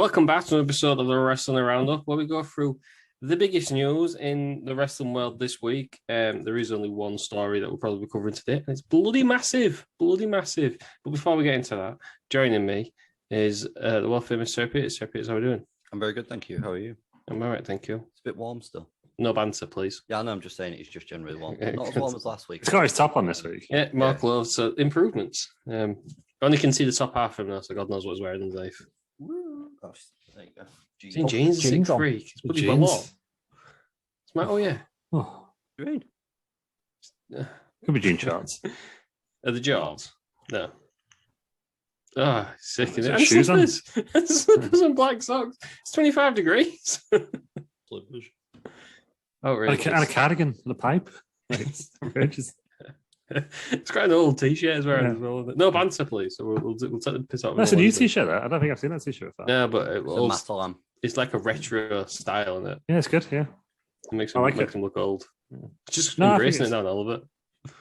Welcome back to an episode of the Wrestling Aroundup, where we go through the biggest news in the wrestling world this week. There is only one story that we'll probably be covering today, and it's bloody massive. But before we get into that, joining me is the world-famous Sir Peters. Sir Peters, how are we doing? I'm very good, thank you. How are you? I'm all right, thank you. It's a bit warm still. No banter, please. Yeah, I know, I'm just saying it's just generally warm. Not as warm as last week. It's got his top on this week. Yeah, more clothes, so improvements. Only can see the top half of him now, so God knows what he's wearing underneath. Woo. Oh, there you go. He's in jeans, sick freak. It's bloody Jeans. what? It's my, oh yeah. Oh, Great. could be jean shorts. Are the jaws? No. Ah, sick. Is Is it it? shoes on? And slippers and black socks. It's 25 degrees. Slippers. Oh, really? And a cardigan and a pipe. It's outrageous. It's quite an old t-shirt as well. Yeah. No banter, please. So we'll take the piss out of That's it. a new t-shirt. That. I don't think I've seen that t-shirt before. Yeah, but It's it's like a retro style, isn't it? Yeah, it's good. Yeah, It makes I like them look old. It's just No, I embracing think it now, all of it.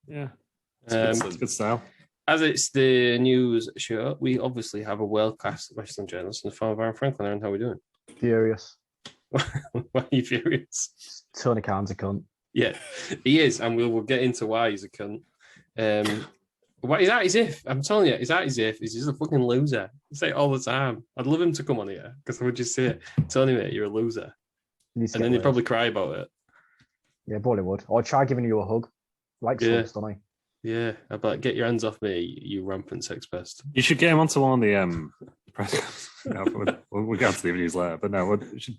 yeah. It's good style. As it's the news show, we obviously have a world-class wrestling journalist in the form of Aaron Franklin. Aaron, how are we doing? Furious. Why are you furious? Tony Khan's a cunt. Yeah, he is, and we'll get into why he's a cunt. What he's at his if. I'm telling you, he's at his if. He's just a fucking loser. I say it all the time. I'd love him to come on here because I would just say, Tony, mate, you're a loser. And then he'd probably cry about it. Yeah, probably would. Or try giving you a hug. Like slugs, don't I? Yeah, I'd be like, get your hands off me, you rampant sex pest. You should get him onto one of the press. We'll get to the news later, but no, you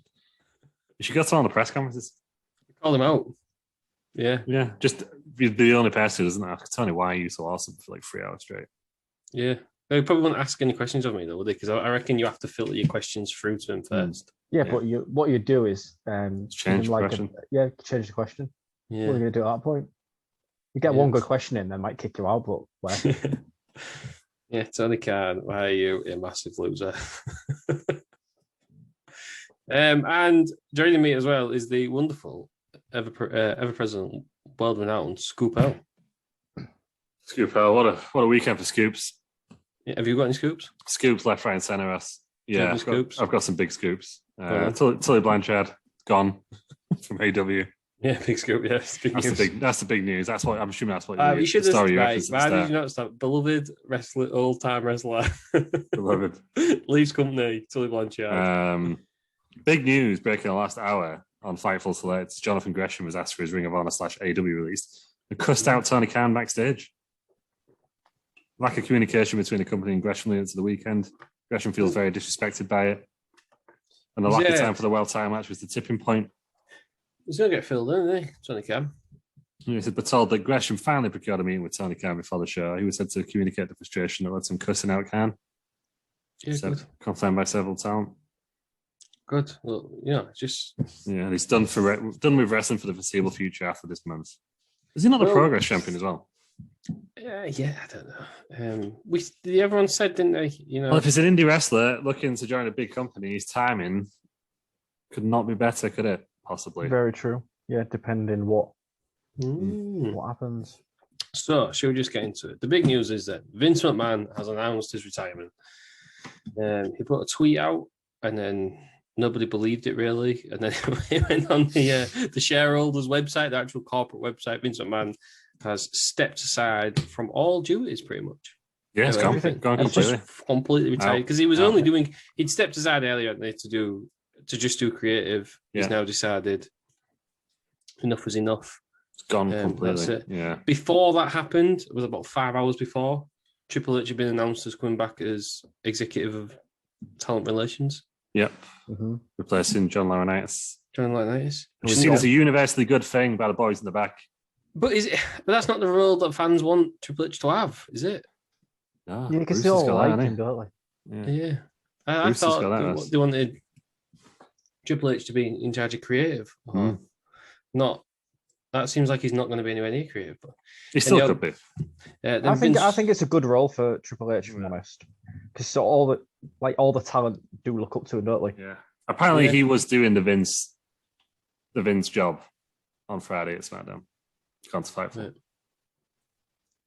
should go to one of the press conferences. Call him out. Yeah. Yeah, just be the only person who doesn't ask Tony, why are you so awesome for like 3 hours straight? Yeah. They probably won't ask any questions of me, though, would they? Because I reckon you have to filter your questions through to him first. Yeah, but what you do is change the question. Change the question. Yeah. What are you going to do at that point? You get one good question in, they might kick you out, but where? Yeah, Tony Khan, why are you a massive loser? And joining me as well is the wonderful, ever-present, world-renowned Scoop L. Scoop L, what a weekend for Scoops. Yeah, have you got any scoops? Scoops left, right, and centre us. Yeah, I've got some big scoops. Tully Blanchard gone from AW. Yeah, big scoop. Yeah, that's the big news. That's what I'm assuming. That's what you should have. Right, why did you not stop? Beloved wrestler, old-time wrestler, beloved leaves company. Tully Blanchard. Big news breaking the last hour on Fightful Select. Jonathan Gresham was asked for his Ring of Honor /AW release and cussed out Tony Khan backstage. Lack of communication between the company and Gresham leading to the weekend. Gresham feels very disrespected by it. And the lack of time for the world title match was the tipping point. He's going to get filled in, isn't he, Tony Khan? He said, but told that Gresham finally procured a meeting with Tony Khan before the show. He was said to communicate the frustration that led to him cussing out Khan. Yeah, good. Confirmed by several talent. Good. Well, just... Yeah, he's done with wrestling for the foreseeable future after this month. Is he not the Progress champion as well? Yeah, I don't know. Everyone said, didn't they? Well, if he's an indie wrestler looking to join a big company, his timing could not be better, could it? Possibly. Very true. Yeah, depending what happens. So, should we just get into it? The big news is that Vince McMahon has announced his retirement. He put a tweet out, and then nobody believed it really. And then he went on the shareholders' website, the actual corporate website. Vince McMahon has stepped aside from all duties, pretty much. Yeah, it's completely retired because he was only doing. He'd stepped aside earlier to just do creative. Yeah. He's now decided enough was enough. It's gone completely. That's it. Yeah. Before that happened, it was about 5 hours before, Triple H had been announced as coming back as executive of talent relations. Yep. Mm-hmm. Replacing John Laurinaitis. Which is seen as a universally good thing by the boys in the back. But that's not the role that fans want Triple H to have, is it? No. Yeah, because they all like him, don't they? Yeah. I thought they wanted Triple H to be in charge of creative. Not. That seems like he's not going to be anywhere near creative. But he still could be. I think it's a good role for Triple H, if I'm honest, because all the talent do look up to him, don't they? Yeah. Apparently, he was doing the Vince job on Friday at SmackDown. Gone to fight for it.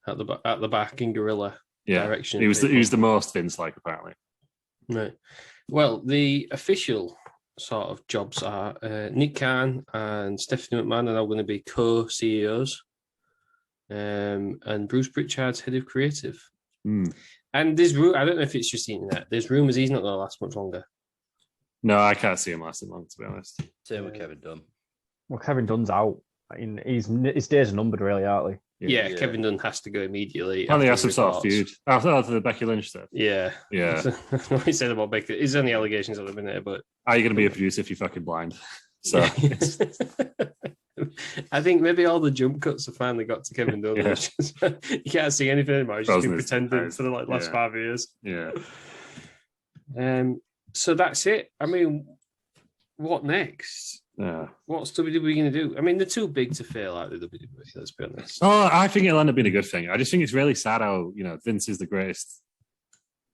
At the back in guerrilla direction. He was the most Vince-like, apparently. Right. Well, the official sort of jobs are Nick Khan and Stephanie McMahon are now going to be co-CEOs, and Bruce Pritchard's head of creative. Mm. And there's I don't know if it's just the internet. There's rumors he's not going to last much longer. No, I can't see him lasting long, to be honest. Same with Kevin Dunn. Well, Kevin Dunn's out. I mean, his days are numbered, really, aren't they? Yeah, Kevin Dunn has to go immediately. Well, he has some sort of feud. After the Becky Lynch stuff. Yeah. What he said about Becky. It's only allegations at the minute, but... Are you going to be a producer if you're fucking blind? So I think maybe all the jump cuts have finally got to Kevin Dunn. Yeah. You can't see anything anymore. He's just been pretending for the last 5 years. Yeah. So that's it. I mean, what next? Yeah. What's WWE going to do? I mean, they're too big to fail out the WWE, let's be honest. Oh, I think it'll end up being a good thing. I just think it's really sad how, Vince is the greatest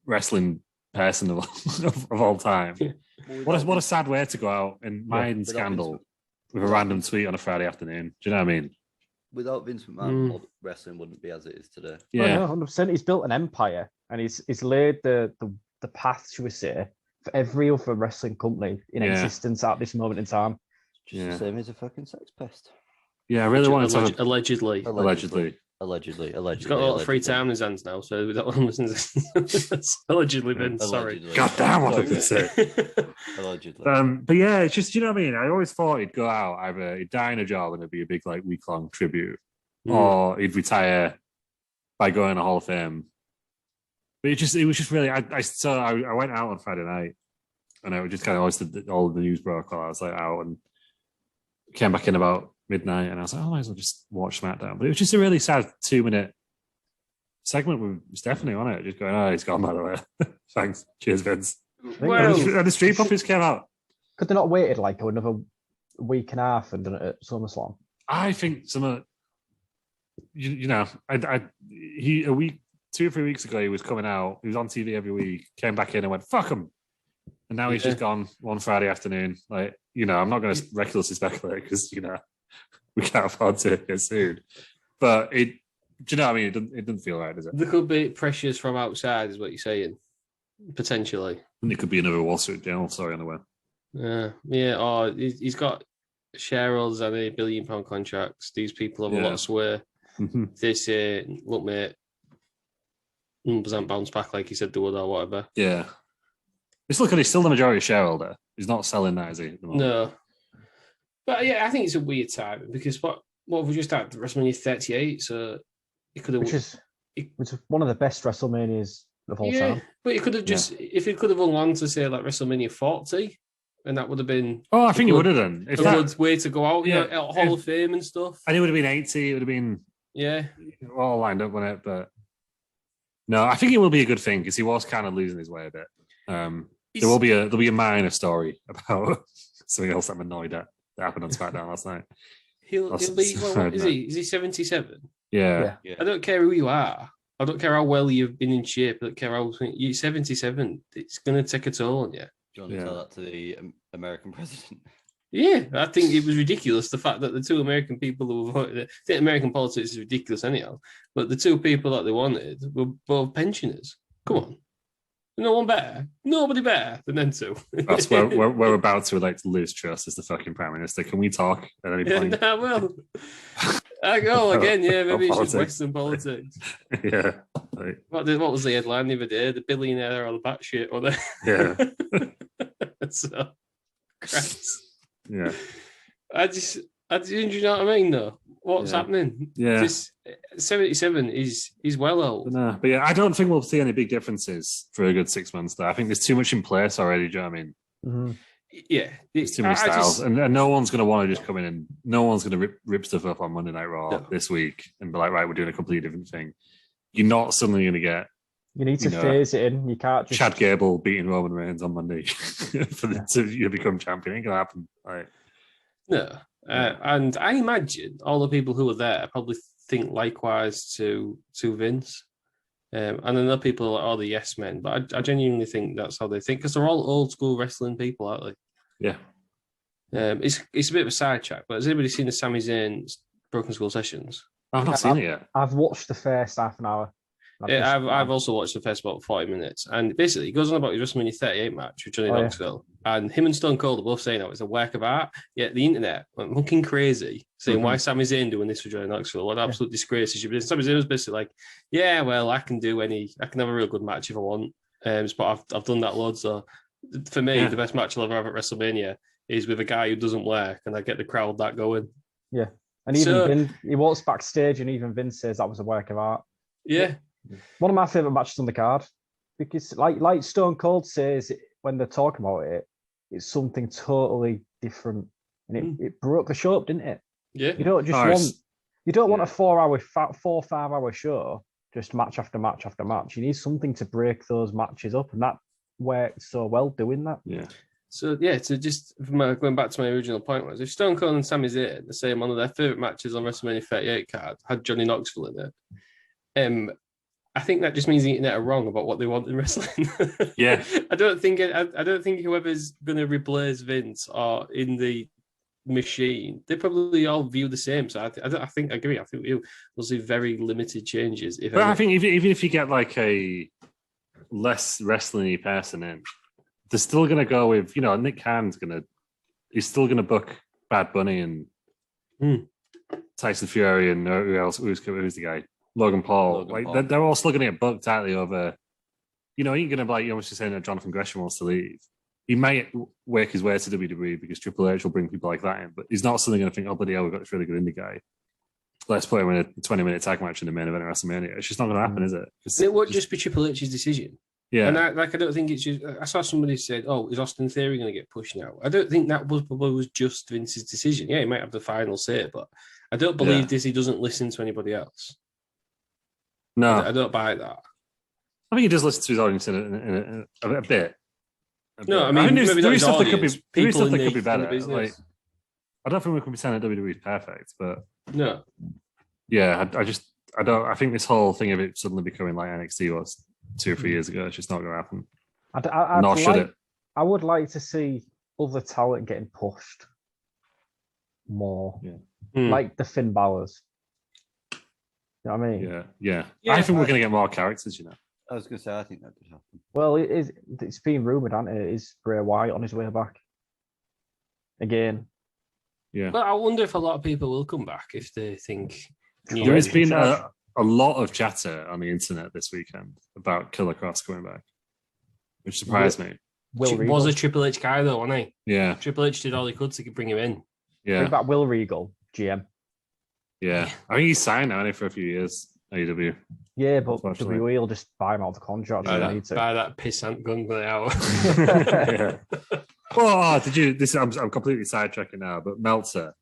wrestling person of all time. What a sad way to go out and mind scandal with a random tweet on a Friday afternoon. Do you know what I mean? Without Vince McMahon, wrestling wouldn't be as it is today. Yeah, no, 100%. He's built an empire, and he's laid the path, should we say, for every other wrestling company in existence at this moment in time. Just the same as a fucking sex pest. Yeah, I really want to allegedly. He's Allegedly. He's got a lot of free time in his hands now, so we don't want to listen to this. Allegedly, Vince. Sorry. God damn, what did I say? Allegedly. But yeah, it's just, you know what I mean? I always thought he'd go out, either he'd die in a job and it'd be a big week-long tribute, or he'd retire by going to Hall of Fame. But it was just really, I went out on Friday night, and I was just kind of all the news broke while I was out, and came back in about midnight, and I was like, I might as well just watch SmackDown. But it was just a really sad 2-minute segment with Stephanie on it, just going, he's gone, by the way. Thanks. Cheers, Vince. Well, and the Street Profits came out. Could they not waited another week and a half and done it at SummerSlam? I think he a week, 2 or 3 weeks ago, he was coming out, he was on TV every week, came back in and went, fuck him. And now he's just gone one Friday afternoon. I'm not going to recklessly speculate because, we can't afford to get sued. But do you know what I mean? It doesn't feel right, does it? There could be pressures from outside, is what you're saying. Potentially. And it could be another Wall Street Journal story on the way. Yeah. Or he's got shareholders and £1 billion contracts. These people have a lot of sway. Mm-hmm. They say, look, mate, numbers aren't bounced back like he said they would or whatever. Yeah. He's still the majority shareholder. He's not selling that, is he? No. But yeah, I think it's a weird time because what have we just had? WrestleMania 38, so it could have... Which is one of the best WrestleManias of all time. But it could have just... If it could have gone on to say WrestleMania 40, and that would have been... Oh, I think it would have done. A good way to go out, Hall of Fame and stuff. And it would have been 80, it would have been... Yeah. All lined up, wouldn't it? But... No, I think it will be a good thing because he was kind of losing his way a bit. There'll be a minor story about something else I'm annoyed at that happened on SmackDown last night. He'll be, what is he? Is he 77? Yeah. I don't care who you are. I don't care how well you've been in shape. I don't care how you're 77. It's going to take a toll on you. Do you want to tell that to the American president? Yeah, I think it was ridiculous. The fact that the two American people who voted, I think American politics is ridiculous anyhow, but the two people that they wanted were both pensioners. Come on. No one better. Nobody better than them two. That's where we're about to elect Liz Truss as the fucking Prime Minister. Can we talk at any point? I go again, maybe it's just Western politics. Yeah. What was the headline the other day? The billionaire or the batshit or the... Yeah. So, Christ. Yeah. Do you know what I mean, though? What's happening? Yeah. 77 is well old. No, but yeah, I don't think we'll see any big differences for a good 6 months there. I think there's too much in place already, do you know what I mean? Mm-hmm. Yeah. There's too many styles. And no one's going to want to just come in and no one's going to rip stuff up on Monday Night Raw this week and be like, right, we're doing a completely different thing. You're not suddenly going to get... You need to phase it in. You can't just... Chad Gable beating Roman Reigns on Monday to become champion. Ain't going to happen. Right? No. And I imagine all the people who were there probably think likewise to Vince. And I know people are like, the yes men, but I genuinely think that's how they think because they're all old school wrestling people, aren't they? Yeah. It's a bit of a sidetrack, but has anybody seen the Sami Zayn Broken Skull sessions? I've not seen it yet. I've watched the first half an hour. I've also watched the first about 40 minutes, and basically he goes on about his WrestleMania 38 match with Johnny Knoxville, and him and Stone Cold are both saying it's a work of art. Yet the internet went fucking crazy, saying why Sami Zayn doing this for Johnny Knoxville? What an absolute disgrace he should be. Sami Zayn was basically like, yeah, well, I can have a real good match if I want, but I've done that loads. So for me, the best match I'll ever have at WrestleMania is with a guy who doesn't work, and I get the crowd that going. Yeah, and even he walks backstage, and even Vince says that was a work of art. Yeah. One of my favorite matches on the card, because like Stone Cold says when they're talking about it, it's something totally different, and it broke the show up, didn't it? Yeah. You don't want a 4-5-hour show, just match after match after match. You need something to break those matches up, and that worked so well doing that. Yeah. So just going back to my original point was if Stone Cold and Sami Zayn, the same one of their favorite matches on WrestleMania 38 card, had Johnny Knoxville in it. I think that just means the internet are wrong about what they want in wrestling. Yeah, I don't think whoever's going to replace Vince or in the machine, they probably all view the same. So I agree. I think we'll see very limited changes. But I think even if you get like a less wrestling-y person in, they're still going to go with Nick Khan's he's still going to book Bad Bunny and Tyson Fury and who else? Who's the guy? Logan Paul, they're all still going to get booked out over. He ain't going to be like you're saying that Jonathan Gresham wants to leave. He might work his way to WWE because Triple H will bring people like that in, but he's not suddenly going to think, oh, bloody hell, we've got this really good indie guy. Let's put him in a 20-minute tag match in the main event of WrestleMania. It's just not going to happen, is it? It won't just be Triple H's decision. Yeah, and I don't think it's just. I saw somebody said, "Oh, is Austin Theory going to get pushed now?" I don't think that was just Vince's decision. Yeah, he might have the final say, but I don't believe he doesn't listen to anybody else. No, I don't buy that. I think he does listen to his audience in a bit. No, I mean, maybe there is stuff that could be better. Like, I don't think we can be saying that WWE is perfect, but no. Yeah, I don't. I think this whole thing of it suddenly becoming like NXT was 2 or 3 years ago. It's just not going to happen. Nor should it. I would like to see other talent getting pushed more, like the Finn Balor's. You know what I mean? Yeah. I think we're going to get more characters, I was going to say, I think that could happen. Well, it's been rumoured, hasn't it? Is Bray Wyatt on his way back? Again. Yeah. But I wonder if a lot of people will come back if they think... There has been a lot of chatter on the internet this weekend about Killer Cross coming back, which surprised me. Was a Triple H guy, though, wasn't he? Yeah. Triple H did all he could to bring him in. Yeah. Bring back Will Regal, GM. Yeah. I think he's signed now, for a few years, AEW. Yeah, but WWE will just buy him out of the contract. Buy that pissant gun for the hour. Yeah. Oh, did you? I'm completely sidetracking now, but Meltzer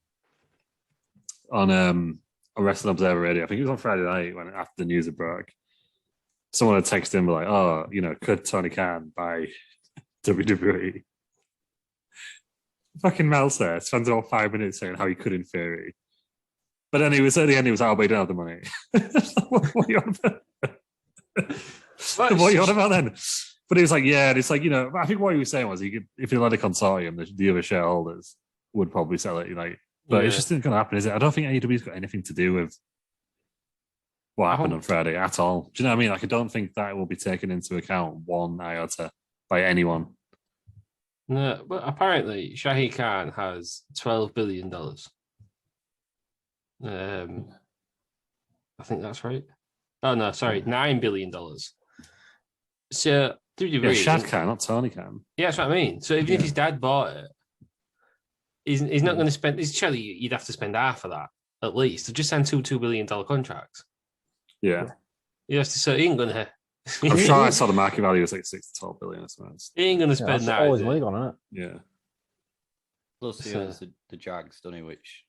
on Wrestling Observer Radio, I think it was on Friday night when after the news had broke. Someone had texted him like, "Oh, could Tony Khan buy WWE?" Fucking Meltzer spends all 5 minutes saying how he could in theory. But then he was at the end. He was like, "Oh, but he don't have the money." What are you on about? What are you on about then? But he was like, "Yeah." And it's like I think what he was saying was he could, if he led a consortium, the other shareholders would probably sell it. But it's just not going to happen, is it? I don't think AEW's got anything to do with what happened on Friday at all. Do you know what I mean? I don't think that will be taken into account one iota by anyone. No, but apparently Shahid Khan has $12 billion. I think that's right. Oh no, sorry, $9 billion. So WWE, Shad Khan, not Tony Khan. Yeah, that's what I mean. So even if his dad bought it, he's not going to spend. Surely you'd have to spend half of that at least to just sign $2 billion contracts. Yeah, so he ain't going to. I'm sure I saw the market value was like 6 to 12 billion. I suppose he ain't going to spend that. Always money gone, isn't it? Yeah. Plus, he owns the Jags, doesn't he? Which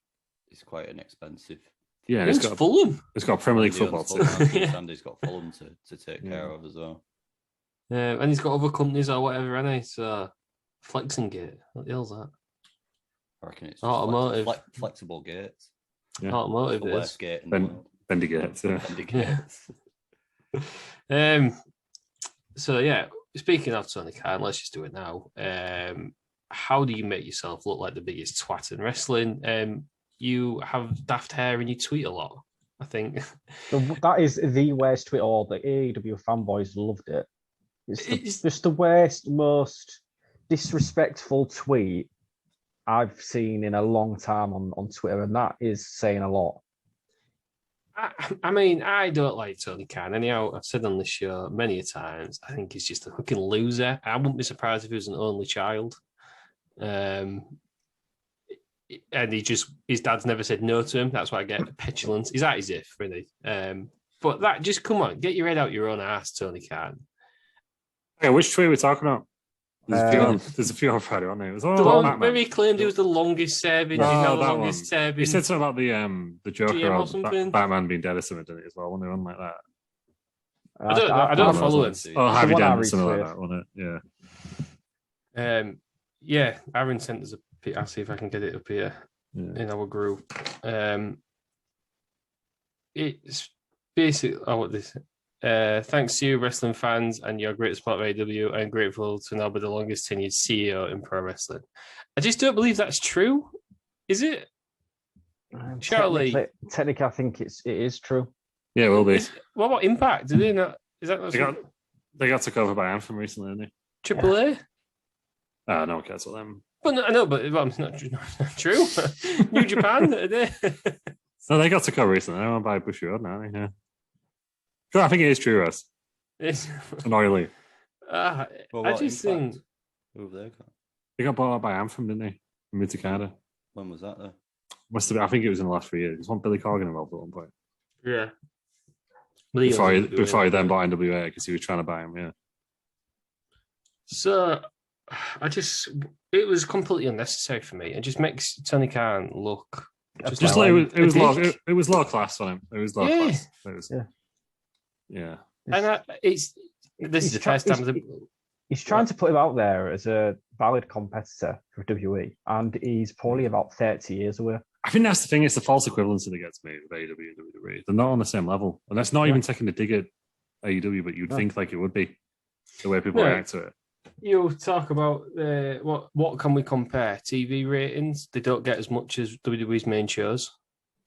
is quite an expensive. Yeah, it's got Fulham. It's got Premier League football too. And he's got Fulham to take care of as well. And he's got other companies or whatever, hasn't he? So Flexing Gate, what the hell's that? I reckon it's automotive, flexible gates. Yeah. Automotive the worst gate in the world. Bendy gates. Bendy gates. So yeah, speaking of Tony Khan, let's just do it now. How do you make yourself look like the biggest twat in wrestling? You have daft hair and you tweet a lot. I think. That is the worst tweet. All the AEW fanboys loved it. It's- Just the worst, most disrespectful tweet I've seen in a long time on Twitter, and that is saying a lot. I mean, I don't like Tony Khan. Anyhow, I've said on this show many a times, I think he's just a fucking loser. I wouldn't be surprised if he was an only child. And his dad's never said no to him. That's why I get petulant. He's at his if, really. But that, just come on, get your head out your own ass, Tony Khan. Yeah, which tweet are we talking about? There's a few on Friday, aren't there? It was all The about one Batman. where he claimed he was the longest serving. Oh, he's now the that longest one. serving. He said something about the Joker GM or or something. Batman being dead or something, didn't it, as well? Wasn't there one like that? I don't follow him. Oh, Harvey one I Dent, something like retweeted. that, wasn't it? Yeah. Yeah, Aaron sent us a. I'll see if I can get it up here in our group. It's basically what this. Thanks to you, wrestling fans, and your great support of AEW. I'm grateful to now be the longest tenured CEO in pro wrestling. I just don't believe that's true. Is it? Surely. Technically, I think it is true. Yeah, it will be. What about Impact? Did they not? Is that not They got took over by Anthem recently, didn't they? AAA? Oh, no one cares about them. But no, I know, but it's not true. New Japan, are they? No, they got took over recently. They went by Bushy Road now. Yeah. Cool, I think it is true, Russ. Annoyingly. I just think Who have they got? They got bought out by Anthem, didn't they? In Mid-Takada. When was that though? Must have been, I think it was in the last 3 years. There's one Billy Corgan involved at one point. yeah. Before he then bought NWA because he was trying to buy him, yeah. So it was completely unnecessary for me. It just makes Tony Khan look Just like it was low class on him. It was low class. It was, yeah. And this is the first time. He's trying to put him out there as a valid competitor for WWE, and he's probably about 30 years away. I think that's the thing. It's the false equivalency that gets me with AEW and WWE. They're not on the same level, and that's not even taking a dig at AEW, but you'd think like it would be the way people react to it. You talk about what can we compare? TV ratings, they don't get as much as WWE's main shows.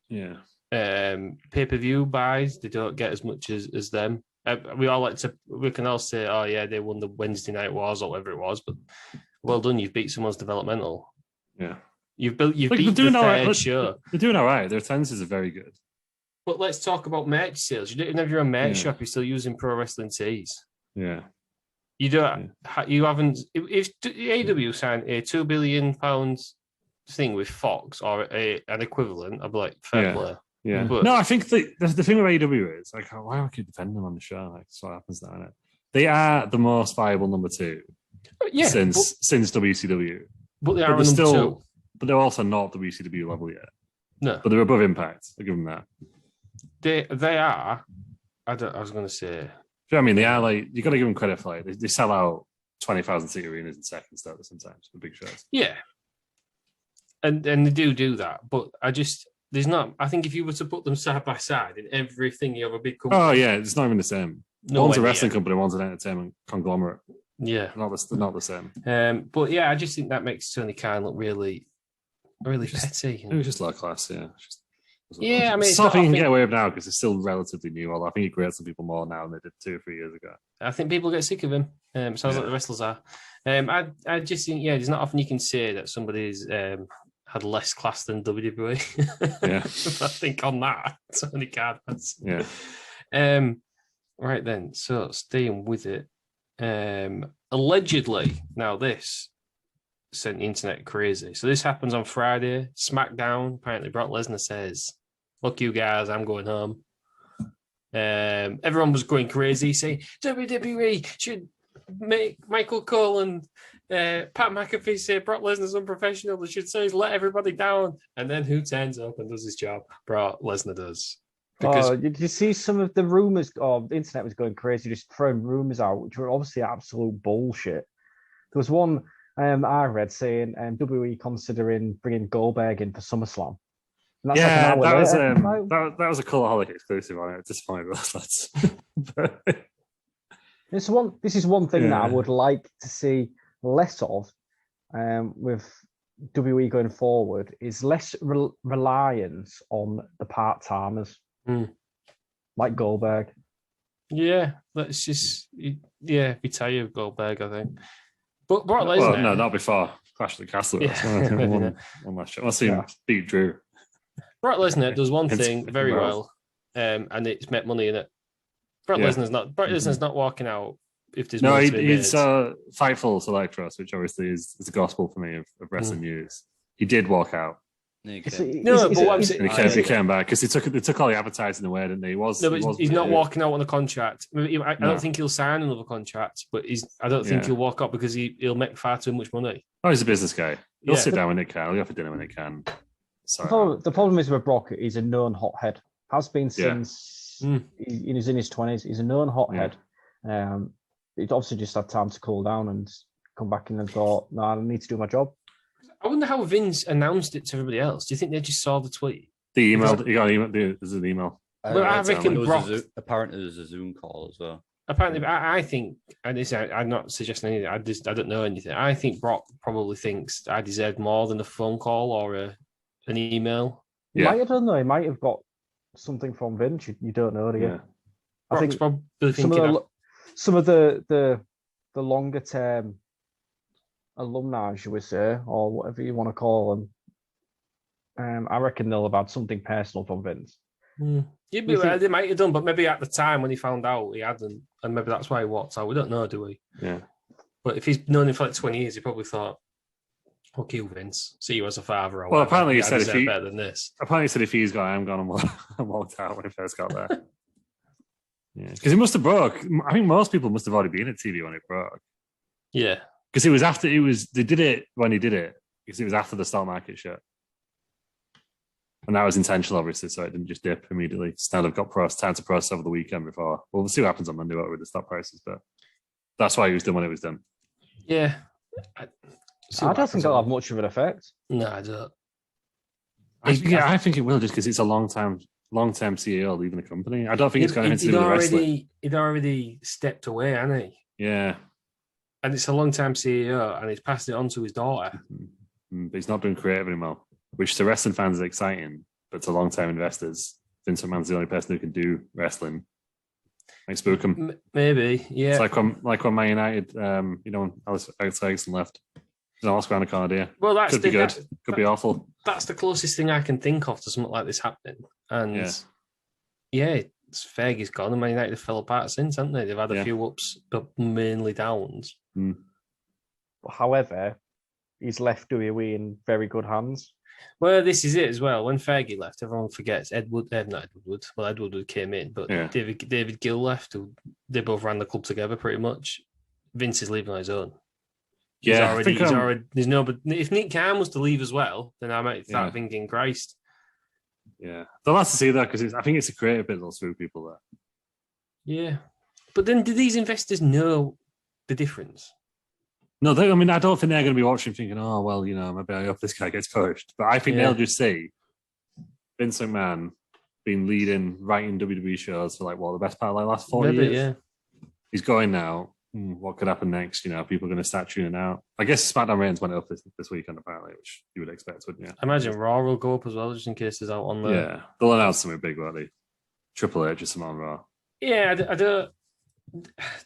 Yeah. Pay-per-view buys, they don't get as much as them. We can all say, oh yeah, they won the Wednesday Night Wars or whatever it was, but well done, you've beat someone's developmental. Yeah. You've beat the third show. They're doing all right. Their attendances are very good. But let's talk about merch sales. You don't even have your own merch shop. You're still using pro wrestling tees. Yeah. You don't. You haven't. If AEW signed a £2 billion thing with Fox or an equivalent, I'd be like, fair play. Yeah. But, no, I think the thing with AEW is like, why do I keep defending them on the show? Like, that's what happens now, isn't it? They are the most viable number 2 since WCW. But they are number 2. But they're also not WCW level yet. No. But they're above Impact. I'll give them that. They are. I was going to say. Do you know what I mean? They are like, you got to give them credit for like, they sell out 20,000 seat arenas in seconds sometimes for big shows. Yeah. And they do that. But there's not, I think if you were to put them side by side in everything, you have a big company. Oh, yeah. It's not even the same. One's a wrestling company, one's an entertainment conglomerate. Yeah. Not the same. But yeah, I just think that makes Tony Khan look really, really petty. It was just low class, yeah. Yeah, I mean, it's something you can get away with now because it's still relatively new. Although I think he grates some people more now than they did 2 or 3 years ago. I think people get sick of him. Sounds like the wrestlers are. I just think, there's not often you can say that somebody's had less class than WWE. Yeah, I think on that, Tony Khan has. Yeah. Right then, so staying with it. Allegedly, now this sent the internet crazy. So this happens on Friday. SmackDown, apparently Brock Lesnar says, "Fuck you guys, I'm going home." Everyone was going crazy, saying WWE should make Michael Cole and Pat McAfee say Brock Lesnar's unprofessional. They should say he's let everybody down. And then who turns up and does his job? Brock Lesnar does. Because did you see some of the rumors? The internet was going crazy, just throwing rumors out, which were obviously absolute bullshit. There was one I read saying WWE considering bringing Goldberg in for SummerSlam. Yeah, that was a Cultaholic exclusive on it. Disappointed with that. This is one thing that I would like to see less of with WWE going forward is less reliance on the part-timers. Like Goldberg. Yeah, let's just retire Goldberg, I think. But Brock Lesnar. Well, no, not before Clash of the Castle. Yeah. One last shot. Let's see him beat Drew. Brock Lesnar does one thing very well, and it's make money in it. Brock Lesnar's not walking out if there's no. money to be He's made. Fightful Select Trust, which obviously is the gospel for me of wrestling news. He did walk out. No, but he came back because they took all the advertising away, didn't they? He's not walking out on a contract. I don't think he'll sign another contract, but I don't think he'll walk out because he'll make far too much money. Oh, he's a business guy. He'll sit down when it can. He'll go for dinner when it can. Sorry. The problem is with Brock, he's a known hothead. Has been since he's in his 20s. He's a known hothead. He obviously just had time to cool down and come back in and thought, no, I need to do my job. I wonder how Vince announced it to everybody else. Do you think they just saw the tweet? The email. You got an email. There's an email. Well, I reckon Brock. Apparently, there's a Zoom call as well. Apparently, I think, and I'm not suggesting anything. I don't know anything. I think Brock probably thinks I deserve more than a phone call or an email. He might have done though. He might have got something from Vince. You don't know, do you? Yeah. I think probably some of the longer term alumni, should we say, or whatever you want to call them, I reckon they'll have had something personal from Vince. Yeah, but they might have done, but maybe at the time when he found out he hadn't, and maybe that's why he walked out. We don't know, do we? Yeah. But if he's known him for like 20 years, he probably thought, "Fuck you, Vince. See you as a father." Or well, apparently he said better than this. Apparently he said if he's gone, I'm gone, and walked out when he first got there. Yeah, because it must have broke. I think most people must have already been at TV when it broke. Yeah. Because it was after they did it when he did it, because it was after the stock market shut. And that was intentional, obviously, so it didn't just dip immediately. So now they've got time to process over the weekend before. Well, we'll see what happens on Monday with the stock prices, but that's why it was done when it was done. Yeah. I don't think it'll have much of an effect. No, I don't. I think it will, just because it's a long-term CEO leaving the company. I don't think it's got anything to do with wrestling. He'd already stepped away, hasn't he? Yeah. And it's a long-time CEO, and he's passed it on to his daughter. But he's not doing creative anymore, which to wrestling fans is exciting, but to long-term investors, Vince McMahon's the only person who can do wrestling. Might spook him. Maybe, yeah. It's like when Man United, when Alex Ferguson left. There's an Oscar around the corner, dear. Well, could be good. Could be awful. That's the closest thing I can think of to something like this happening. And Fergie's gone, and Man United have fell apart since, haven't they? They've had a few ups, but mainly downs. However, he's left WWE in very good hands. Well, this is it as well. When Fergie left, everyone forgets Edward Wood came in, but David Gill left. They both ran the club together pretty much. Vince is leaving on his own. He's already. There's no. But if Nick Khan was to leave as well, then I might start thinking, Christ. Yeah, they'll have to see that because I think it's a creative bit that'll screw people there. Yeah, but then do these investors know the difference? No, I don't think they're going to be watching thinking, oh, well, maybe I hope this guy gets pushed. But I think they'll just see Vince McMahon been writing WWE shows for the best part of the last 4 years. Yeah. He's going now. What could happen next? People are going to start tuning out. I guess SmackDown ratings went up this weekend, apparently, which you would expect, wouldn't you? I imagine Raw will go up as well, just in case there's out on there. Yeah, they'll announce something big, won't they? Triple H or something on Raw. Yeah, I don't.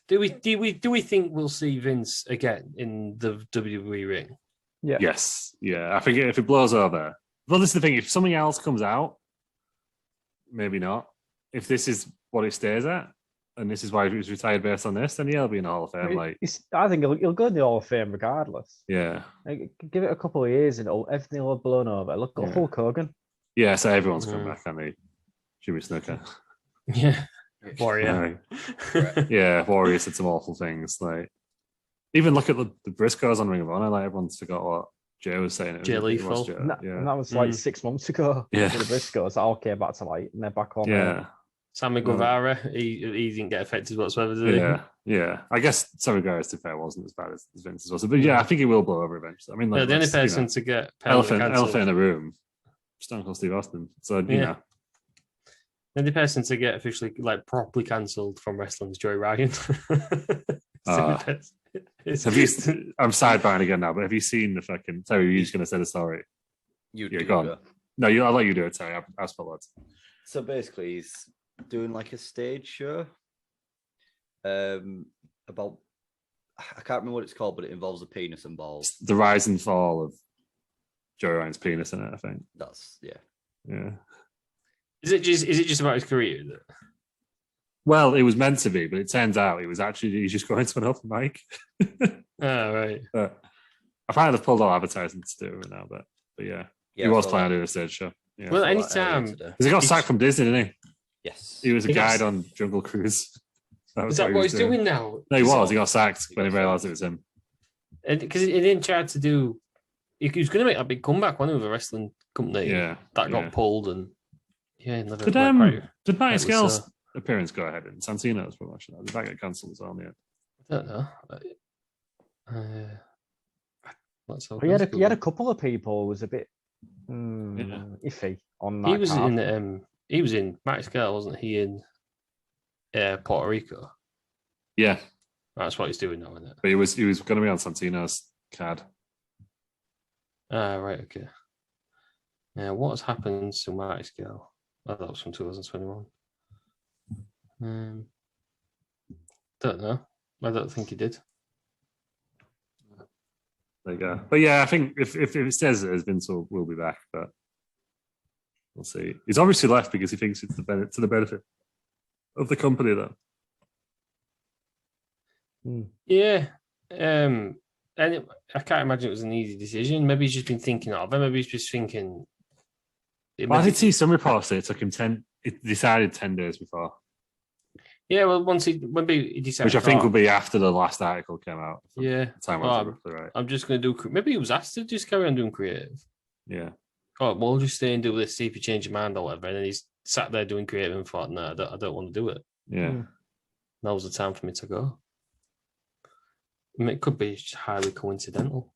Do we think we'll see Vince again in the WWE ring? Yeah. Yes. Yeah. I think if it blows over, well, this is the thing. If something else comes out, maybe not. If this is what it stays at, and this is why he was retired based on this, then he'll be in the Hall of Fame. I think he'll go in the Hall of Fame regardless. Yeah. Give it a couple of years and everything will have blown over. Look at Hulk Hogan. Yeah. So everyone's come back, and they Jimmy Snuka. Yeah. Warrior. Yeah, Warrior said some awful things. Even look at the Briscoes on Ring of Honor. Everyone's forgot what Jay was saying. Jay Lethal. And that was 6 months ago. Yeah. The Briscoes all came back to light and they're back on. Yeah. Sammy Guevara, he didn't get affected whatsoever, did he? Yeah. I guess Sammy Guevara's to fair wasn't as bad as Vince as well. But I think he will blow over eventually. The only person to get elephant in the room, Stone Cold Steve Austin. So The only person to get officially properly cancelled from wrestling is Joey Ryan. I'm sidebarring again now, but have you seen the fucking? Terry, you're just going to say the story. You're gone. No, I'll let you do it, Terry. I'll spell that. So basically, he's doing like a stage show about, I can't remember what it's called, but it involves a penis and balls. The rise and fall of Joey Ryan's penis in it, I think. That's Yeah. Is it just about his career? Is it? Well, it was meant to be, but it turns out he's just going to an open mic. Oh, right. But I find they've pulled all advertisements to do it now, but yeah. He was planning on doing a stage show. Yeah. Well, anytime. Because he got sacked from Disney, didn't he? Yes. He was a guide on Jungle Cruise. Is that what he's doing now? No, he was. He got sacked when he realised it was him. Because he didn't try to do. He was going to make a big comeback, wasn't he, with a wrestling company? Yeah. That got pulled, and never. Did Mighty Scales appearance go ahead in Santino's promotion? Did that get cancelled as well? Yeah. I don't know. He had a couple of people who was a bit iffy on that. He was in Mighty Scale, wasn't he? In Puerto Rico. Yeah, that's what he's doing now, isn't it? But he was going to be on Santino's card. Ah, right, okay. Yeah, what has happened to Mighty Scale? Oh, that was from 2021. Don't know. I don't think he did. There you go. But yeah, I think if it says it as Vince will be back, but we'll see. He's obviously left because he thinks it's to the benefit of the company, though. Yeah. And I can't imagine it was an easy decision. Maybe he's just been thinking of it. Maybe he's just thinking. I did see some reports that it took him 10 days before. Yeah, well, maybe he decided, which I think will be after the last article came out. Yeah, right. I'm just going to do. Maybe he was asked to just carry on doing creative. Yeah. Oh, we'll just stay and do this. See if he change your mind or whatever. And then he's sat there doing creative and thought, "No, I don't want to do it." Yeah. Now was the time for me to go. I mean, it could be highly coincidental.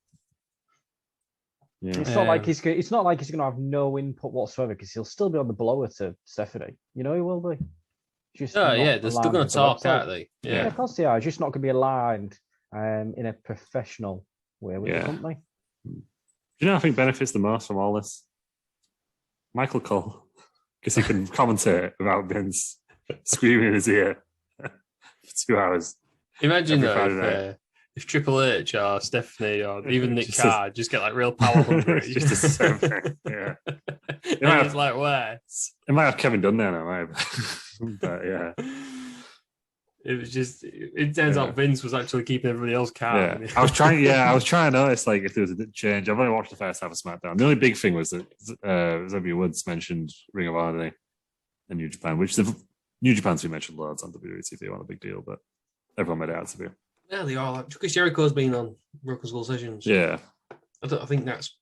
Yeah. It's not like he's going to have no input whatsoever because he'll still be on the blower to Stephanie. You know he will be. They're still going to talk, aren't they? Yeah, of course they are. It's just not going to be aligned in a professional way with the company. Do you know I think benefits the most from all this? Michael Cole, because he can commentate without Vince screaming in his ear for 2 hours. Imagine if Triple H or Stephanie or even Nick Carr just get like real power hungry. It's just the same thing. Yeah. It's like where? It might have Kevin Dunn there now, right? But yeah. It was just. It turns out Vince was actually keeping everybody else calm. Yeah. I was trying to notice like if there was a change. I've only watched the first half of SmackDown. The only big thing was that Xavier Woods mentioned Ring of Honor and New Japan, which New Japan's been mentioned loads on WWE TV, not a big deal, but everyone made it out to be. Yeah, they are. Like, Chris Jericho's been on Broken Skull Sessions. Yeah. I think that's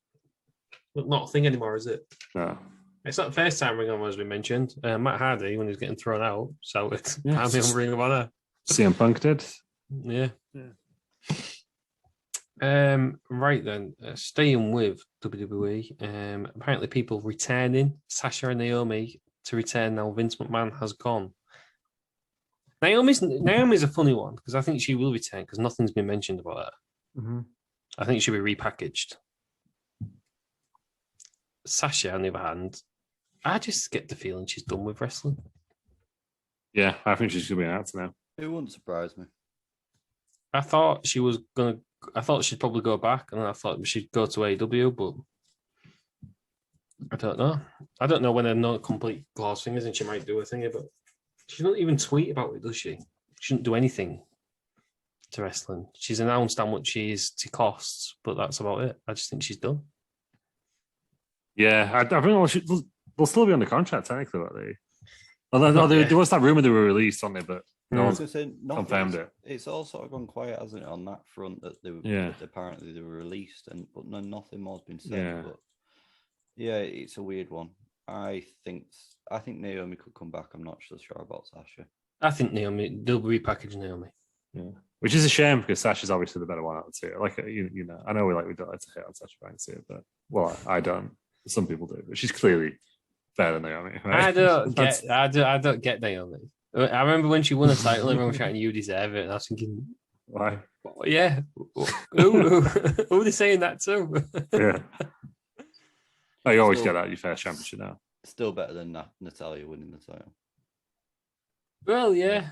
not a thing anymore, is it? No. It's not the first time Ring of Honor has been mentioned. Matt Hardy, when he was getting thrown out, so it's on Ring of Honor. CM Punk did. Yeah. Right then, staying with WWE. Apparently, people returning. Sasha and Naomi to return now. Vince McMahon has gone. Naomi's a funny one because I think she will return because nothing's been mentioned about her. Mm-hmm. I think she'll be repackaged. Sasha, on the other hand, I just get the feeling she's done with wrestling. Yeah, I think she's going to be an actor now. It wouldn't surprise me. I thought she'd probably go back, and then I thought she'd go to AEW, but I don't know. I don't know when they're not complete glass fingers, and she might do a thing, but she doesn't even tweet about it, does she? She shouldn't do anything to wrestling. She's announced how much she costs, but that's about it. I just think she's done. Yeah, I think they'll still be under contract technically, won't they? There was that rumor they were released, on it, but no one's confirmed it. It's all sort of gone quiet, hasn't it, on that front that apparently they were released, but nothing more's been said. Yeah. But yeah, it's a weird one. I think Naomi could come back. I'm not so sure about Sasha. I think they'll repackage Naomi. Yeah, which is a shame because Sasha's obviously the better one out of the two. Like you know, I know we don't like to hate on Sasha Banks here, but I don't. Some people do, but she's clearly better than Naomi. Right? I don't get Naomi. I remember when she won a title, everyone was shouting, "You deserve it," and I was thinking, why? Yeah, who are they saying that to? Yeah. Oh, you always get that your first championship now. Still better than Natalia winning the title. Well, yeah.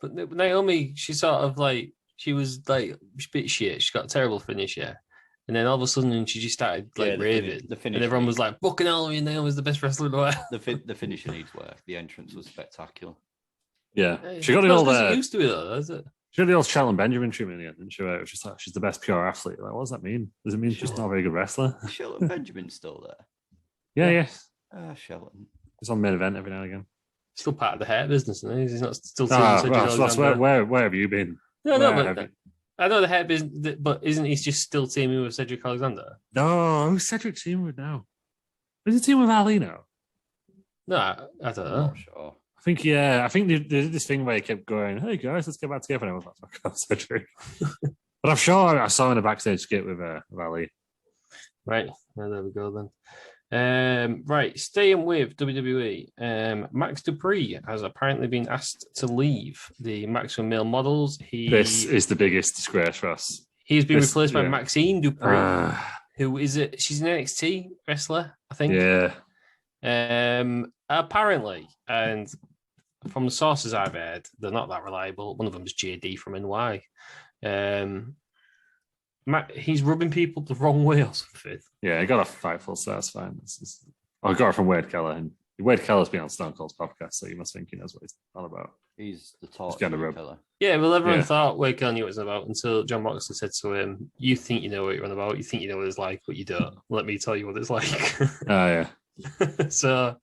But Naomi, she sort of like, she was like a bit shit. She got a terrible finish, yeah. And then all of a sudden, she just started like raving. The finish and everyone was like, fucking hell, Naomi's the best wrestler in the world. The finisher needs work. The entrance was spectacular. Yeah. Hey, She got the old used to it though, is it? she got the old Shelton Benjamin treatment again, didn't she? Where it was just like she's the best pure athlete. Like, what does that mean? Does it mean she's not a very good wrestler? Is Shelton Benjamin's still there? Yeah. Shelton. He's on main event every now and again. Still part of the hair business, isn't he? He's not still Cedric Alexander. Where have you been? No, Where but I know the hair business, but isn't he just still teaming with Cedric Alexander? No, who's Cedric teaming with now? Is he teaming with Ali now? No, I don't I'm know. not sure. I think they did this thing where he kept going, "Hey guys, let's get back together." And I was like, "Fuck off, Cedric." But I'm sure I saw him in a backstage skit with Ali. Right, well, there we go then. Right, staying with WWE, Max Dupree has apparently been asked to leave the Maximum Male Models. This is the biggest disgrace for us. He's been replaced by Maxine Dupree, who is she's an NXT wrestler, I think. Yeah. Apparently, and from the sources I've heard, they're not that reliable. One of them is JD from NY. He's rubbing people the wrong way or something. Yeah, I got a Fightful, so that's fine. I got it from Wade Keller, and Wade Keller's been on Stone Cold's podcast, so you must think he knows what he's all about. He's the top Keller. Yeah, well, everyone thought Wade Keller knew what it was about until John Moxley said to him, "You think you know what you're on about. You think you know what it's like, but you don't. Let me tell you what it's like." Oh, yeah. So...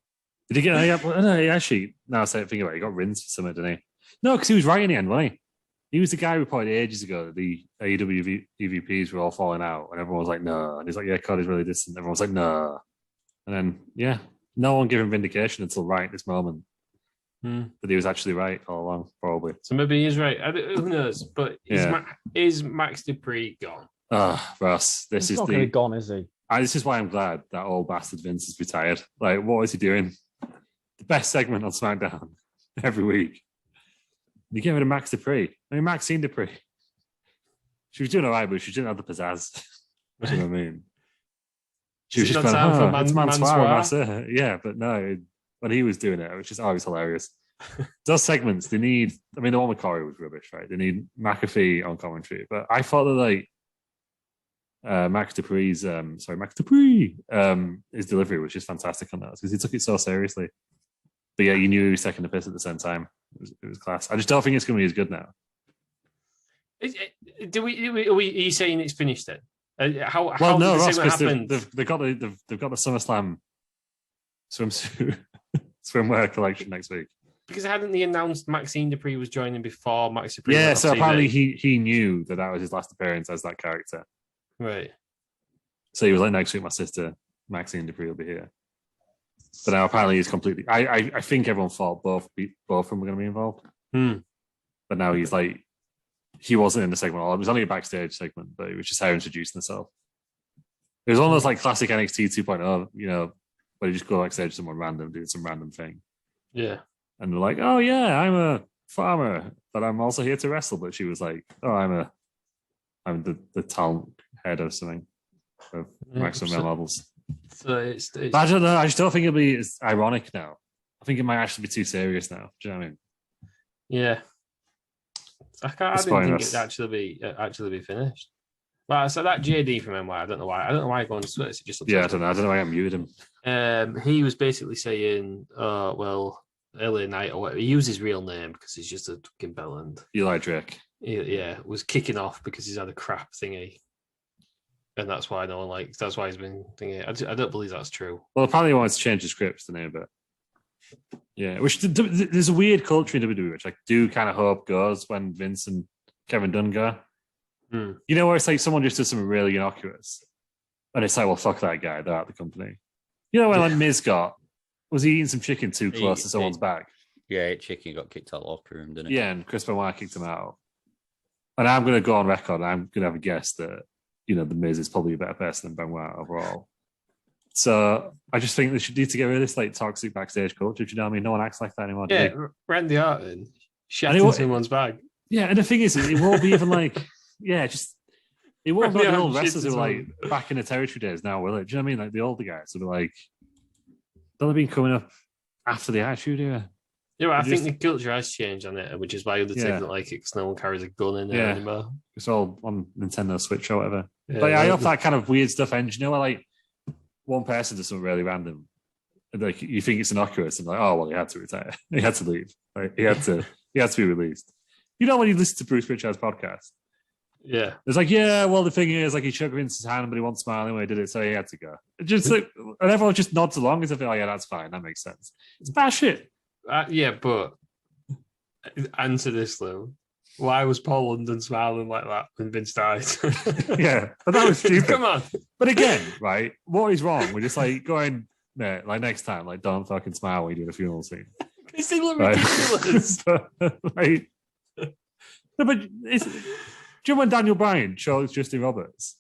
Did he get? No, actually, now I say think about it, he got rinsed for something, didn't he? No, because he was right in the end, wasn't he? He was the guy who reported ages ago that the AEW EVPs were all falling out, and everyone was like, "No," and he's like, "Yeah, Cody's really distant." Everyone was like, "No," and then no one gave him vindication until right this moment that he was actually right all along, probably. So maybe he's right. Who knows? But is Max Dupree gone? Ross, this is not going to be gone, is he? This is why I'm glad that old bastard Vince is retired. Like, what is he doing? The best segment on SmackDown every week. You get rid of Max Dupree. I mean, Maxine Dupree. She was doing all right, but she didn't have the pizzazz. You know what I mean? She was just going, it's Mansoir. Yeah, but no, when he was doing it, it was just always hilarious. Those segments, they need, I mean, the one with Corey was rubbish, right? They need McAfee on commentary. But I thought that, like, Max Dupree, his delivery was just fantastic on that because he took it so seriously. But yeah, you knew he was taking the piss at the same time. It was class. I just don't think it's going to be as good now. Are you saying it's finished then? How no, Ross, because they've got the SummerSlam swimwear collection next week. Because hadn't they announced Maxine Dupree was joining before Max Dupree? Yeah, so apparently he knew that was his last appearance as that character. Right. So he was like, next week my sister Maxine Dupree will be here. But now apparently he's completely. I think everyone thought both of them were going to be involved. But now he's like, he wasn't in the segment at all. It was only a backstage segment, but it was just how introducing himself. It was almost like classic NXT 2.0, you know, where you just go backstage to someone random, doing some random thing. Yeah. And they're like, "Oh yeah, I'm a farmer, but I'm also here to wrestle." But she was like, "Oh, I'm the talent head or something of Maximum Male Models." So it's but I don't know. I just don't think it'll be as ironic now. I think it might actually be too serious now. Do you know what I mean? Yeah. I didn't think it'd actually be finished. Well, so that JD from NY, I don't know why everyone's Twitter. I don't know why I muted him. He was basically saying, "Oh well, LA Knight or whatever." He used his real name because he's just a fucking bellend. Eli Drake. Yeah, was kicking off because he's had a crap thingy, and that's why no one likes. That's why he's been thinking. I don't believe that's true. Well, apparently he wants to change the scripts the name of it. Yeah, which there's a weird culture in WWE, which I do kind of hope goes when Vince and Kevin Dunn go. You know, where it's like someone just does something really innocuous, and it's like, well, fuck that guy, they're out of the company. You know, when like Miz was he eating some chicken too close to someone's back? Yeah, chicken got kicked out of the locker room, didn't it? Yeah, and Chris Benoit kicked him out. And I'm going to go on record, I'm going to have a guess that, you know, the Miz is probably a better person than Benoit overall. So I just think they should need to get rid of this like toxic backstage culture. Do you know what I mean? No one acts like that anymore. Yeah, Randy Orton shitting someone's bag. Yeah, and the thing is, it won't be even like, it won't be like the old wrestlers who were like back in the territory days now, will it? Do you know what I mean? Like the older guys will be like, they've been coming up after the Attitude Era. Yeah, well, I think the culture has changed on it, which is why Undertaker Yeah. don't like it because no one carries a gun in there anymore. It's all on Nintendo Switch or whatever. Yeah, But I hope that kind of weird stuff ends. You know, where, like one person does something really random, and like you think it's innocuous, and like, oh well, he had to retire, he had to leave, like, he had to be released. You know, when you listen to Bruce Pritchard's podcast, yeah, it's like, yeah, well, the thing is, like, he shook Vince's hand, but he wasn't smiling when he did it, so he had to go. Just like, and everyone just nods along as if, oh yeah, that's fine, that makes sense. It's bad shit. Yeah, but answer this though. Why was Paul London smiling like that when Vince died? Yeah, but that was stupid. Come on. But again, right, what is wrong? We're just like going, mate, like next time, like don't fucking smile when you do the funeral scene. Because they look Right? ridiculous. Like, no, but do you know when Daniel Bryan chose Justin Roberts?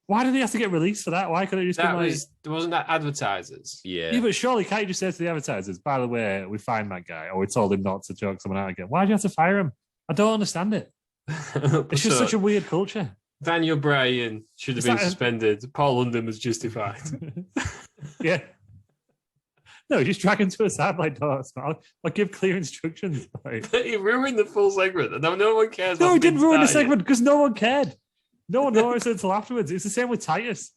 Why did he have to get released for that? Why couldn't he just Wasn't that advertisers? Yeah, but surely can't you just say to the advertisers, by the way, we fined that guy, or we told him not to choke someone out again? Why do you have to fire him? I don't understand it. It's just such a weird culture. Daniel Bryan should have been suspended. Paul London was justified. Yeah. No, just drag him to a sideline door. I'll give clear instructions. Like. He ruined the full segment, and no one cares. No, he didn't ruin the segment because no one cared. No one noticed until afterwards. It's the same with Titus.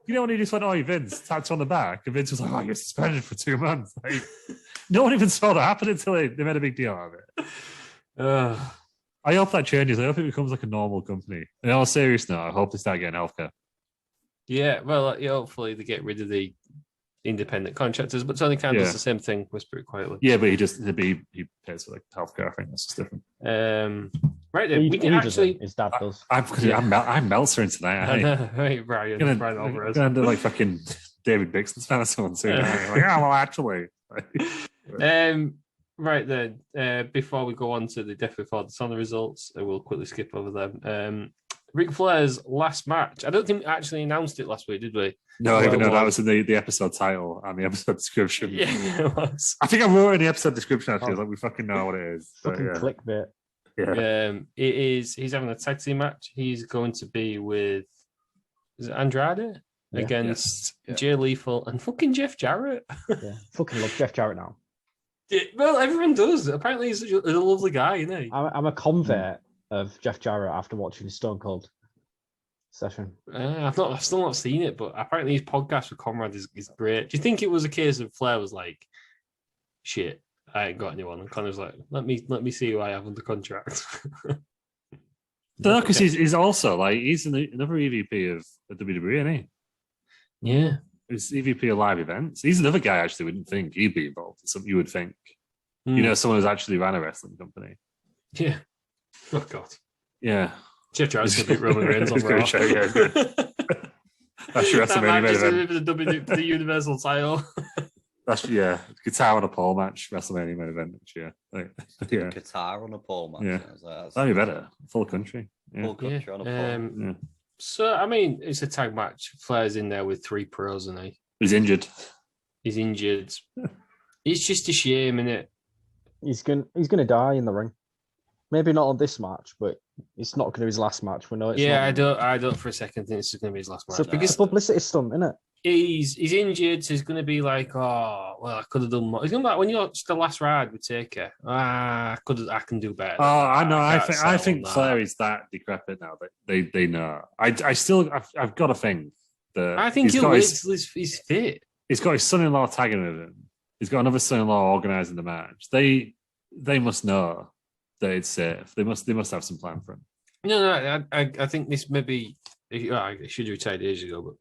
You know, when he just went, oh, Vince, tapped on the back, and Vince was like, oh, you're suspended for 2 months. Like, no one even saw that happen until they made a big deal out of it. I hope that changes. I hope it becomes like a normal company. In all seriousness, I hope they start getting healthcare. Yeah, well, hopefully they get rid of the independent contractors, but Tony Khan does the same thing, whisper it quietly. Yeah, but he pays for like healthcare. I think that's just different. Right then, we can actually. His dad does. I'm Meltzer tonight. Right, Brian. Brian Alvarez. Gonna do like fucking David Bixton's fan or someone soon. Like, well, actually. Right then, before we go on to the Death Before Dishonor results, we'll quickly skip over them. Ric Flair's last match. I don't think we actually announced it last week, did we? No, even though that was in the episode title and the episode description. Yeah, it was. I think I wrote in the episode description actually. Like, we fucking know what it is. Fucking clickbait. Yeah. It is. He's having a tag team match. He's going to be with Andrade against Jay Lethal and fucking Jeff Jarrett. Yeah, fucking love Jeff Jarrett now. Well, everyone does. Apparently, he's a lovely guy, isn't he? I'm a convert of Jeff Jarrett after watching his Stone Cold session. I've still not seen it, but apparently his podcast with Conrad is great. Do you think it was a case of Flair was like, shit, I ain't got anyone, and Connor's like, let me see who I have under contract. No, because he's also like he's another EVP of the WWE, isn't he? Yeah. He's EVP of live events. He's another guy I actually wouldn't think he'd be involved in something you would think. You know, someone who's actually ran a wrestling company. Yeah. Oh, God. Yeah. Jeff Jarrett's going to beat Roman Reigns on Raw. That's your WrestleMania main event. The Universal title. That's, guitar on a pole match, WrestleMania main event next year. Guitar on a pole match. Yeah. That'd be better. Full country. Yeah. Full country on a pole. So, I mean, it's a tag match. Flair's in there with 3 pros, and he's injured. He's injured. It's just a shame, innit? He's gonna die in the ring. Maybe not on this match, but it's not going to be his last match. We know it's not. I don't for a second think it's going to be his last match. Because it's a publicity stunt, isn't it? He's injured, so he's going to be like, oh, well, I could have done more. He's going to be like, when you're just the last ride with Taker, I can do better. Oh, I know. I think Flair is that decrepit now that they know. I've got to think that I think he'll wait till he's fit. He's got his son-in-law tagging with him. He's got another son-in-law organising the match. They must know that it's safe. They must have some plan for him. No, I think this maybe I should have retired ages ago,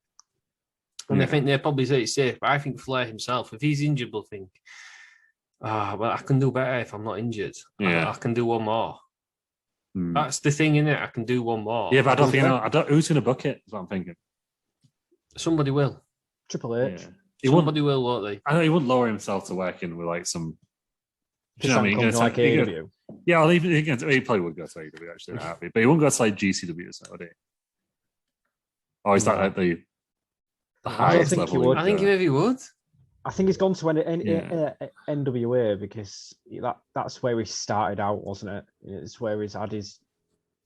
but I think they probably say it's safe. But I think Flair himself, if he's injured, will think, well, I can do better if I'm not injured. Yeah. I can do one more. That's the thing, innit? I can do one more. Yeah, but I don't. Who's going to book it? Is what I'm thinking. Somebody will. Triple H. Yeah. Somebody will, won't they? I know he wouldn't lower himself to working with like some. Do you know what I mean? Like AEW. Yeah, well, he probably would go to AEW actually, but he wouldn't go to like GCW or something, would he? Or is that like the highest level? I think he maybe would. I think he's gone to NWA because that's where he started out, wasn't it? It's where he's had his